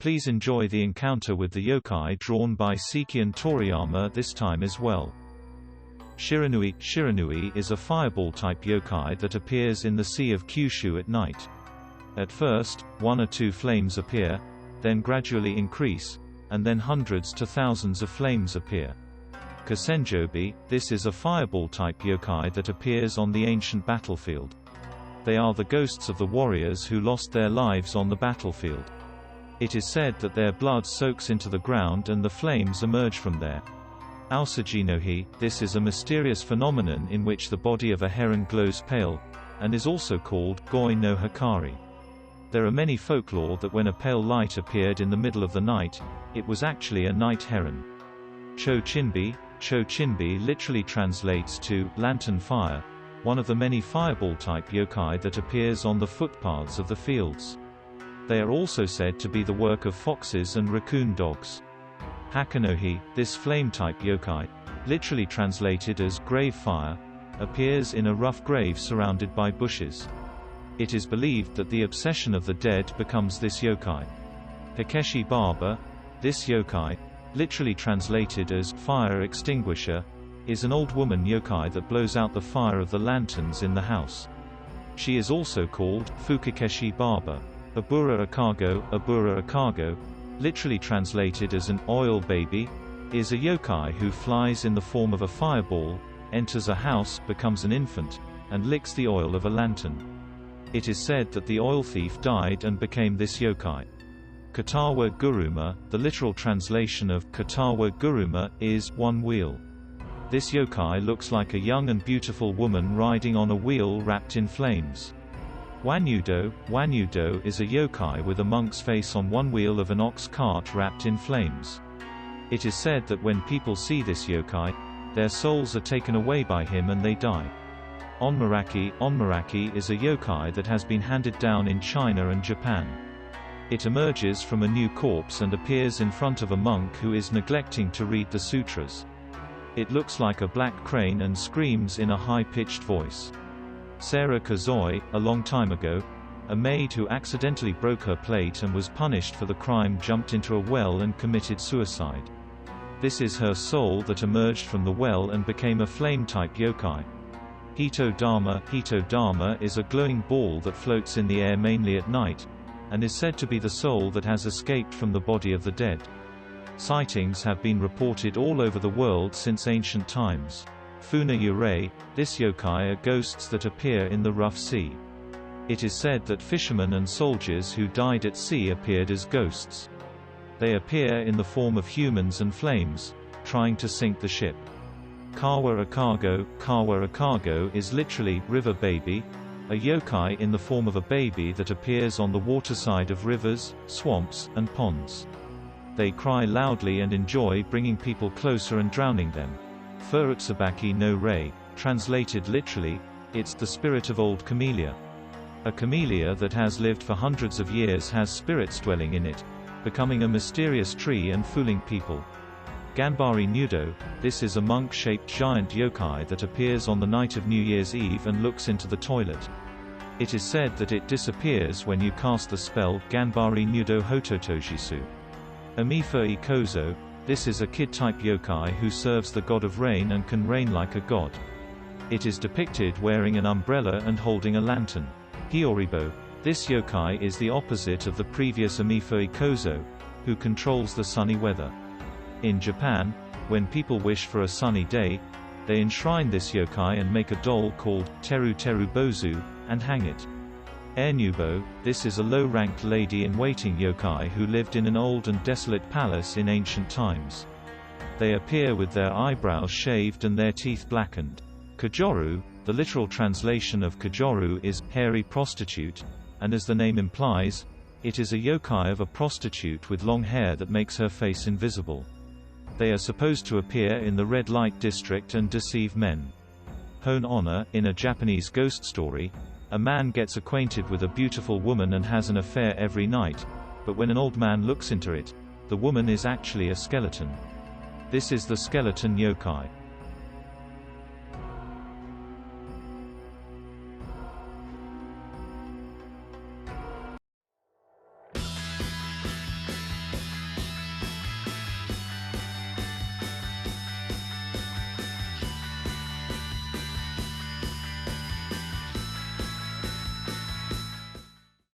Please enjoy the encounter with the yokai drawn by Seikian Toriyama this time as well. Shiranui. Shiranui is a fireball-type yokai that appears in the Sea of Kyushu at night. At first, 1 or 2 flames appear, then gradually increase, and then hundreds to thousands of flames appear. Kasenjobi, this is a fireball-type yokai that appears on the ancient battlefield. They are the ghosts of the warriors who lost their lives on the battlefield. It is said that their blood soaks into the ground and the flames emerge from there. Aosajinohi, this is a mysterious phenomenon in which the body of a heron glows pale, and is also called Goi no Hikari. There are many folklore that when a pale light appeared in the middle of the night, it was actually a night heron. Chochinbi. Chochinbi literally translates to lantern fire, one of the many fireball-type yokai that appears on the footpaths of the fields. They are also said to be the work of foxes and raccoon dogs. Hakanohi, this flame-type yokai, literally translated as grave fire, appears in a rough grave surrounded by bushes. It is believed that the obsession of the dead becomes this yokai. Takeshi Baba, this yokai, literally translated as fire extinguisher, is an old woman yokai that blows out the fire of the lanterns in the house. She is also called Fukakeshi Baba. Abura Akago. Abura Akago, literally translated as an oil baby, is a yokai who flies in the form of a fireball, enters a house, becomes an infant, and licks the oil of a lantern. It is said that the oil thief died and became this yokai. Katawa Guruma, the literal translation of Katawa Guruma, is one wheel. This yokai looks like a young and beautiful woman riding on a wheel wrapped in flames. Wanyudo. Wanyudo is a yokai with a monk's face on one wheel of an ox cart wrapped in flames. It is said that when people see this yokai, their souls are taken away by him and they die. Onmaraki. Onmaraki is a yokai that has been handed down in China and Japan. It emerges from a new corpse and appears in front of a monk who is neglecting to read the sutras. It looks like a black crane and screams in a high-pitched voice. Sarah Kazoi. A long time ago, a maid who accidentally broke her plate and was punished for the crime jumped into a well and committed suicide. This is her soul that emerged from the well and became a flame-type yokai. Hito Dharma. Hito Dharma is a glowing ball that floats in the air mainly at night, and is said to be the soul that has escaped from the body of the dead. Sightings have been reported all over the world since ancient times. Funa Yurei. This yokai are ghosts that appear in the rough sea. It is said that fishermen and soldiers who died at sea appeared as ghosts. They appear in the form of humans and flames, trying to sink the ship. Kawa Akago. Kawa Akago is literally river baby, a yokai in the form of a baby that appears on the waterside of rivers, swamps, and ponds. They cry loudly and enjoy bringing people closer and drowning them. Furutsubaki no Rei, translated literally, it's the spirit of old camellia. A camellia that has lived for hundreds of years has spirits dwelling in it, becoming a mysterious tree and fooling people. Ganbari Nudo. This is a monk-shaped giant yokai that appears on the night of New Year's Eve and looks into the toilet. It is said that it disappears when you cast the spell Ganbari Nudo Hototojisu. Amifa Ikozo. This is a kid-type yokai who serves the god of rain and can rain like a god. It is depicted wearing an umbrella and holding a lantern. Hyoribo. This yokai is the opposite of the previous Amifa Ikozo, who controls the sunny weather. In Japan, when people wish for a sunny day, they enshrine this yokai and make a doll called Teru Teru Bozu, and hang it. Ernubo. This is a low-ranked lady-in-waiting yokai who lived in an old and desolate palace in ancient times. They appear with their eyebrows shaved and their teeth blackened. Kajoru. The literal translation of Kajoru is hairy prostitute, and as the name implies, it is a yokai of a prostitute with long hair that makes her face invisible. They are supposed to appear in the red light district and deceive men. Hone Honor. In a Japanese ghost story, a man gets acquainted with a beautiful woman and has an affair every night, but when an old man looks into it, the woman is actually a skeleton. This is the skeleton yokai.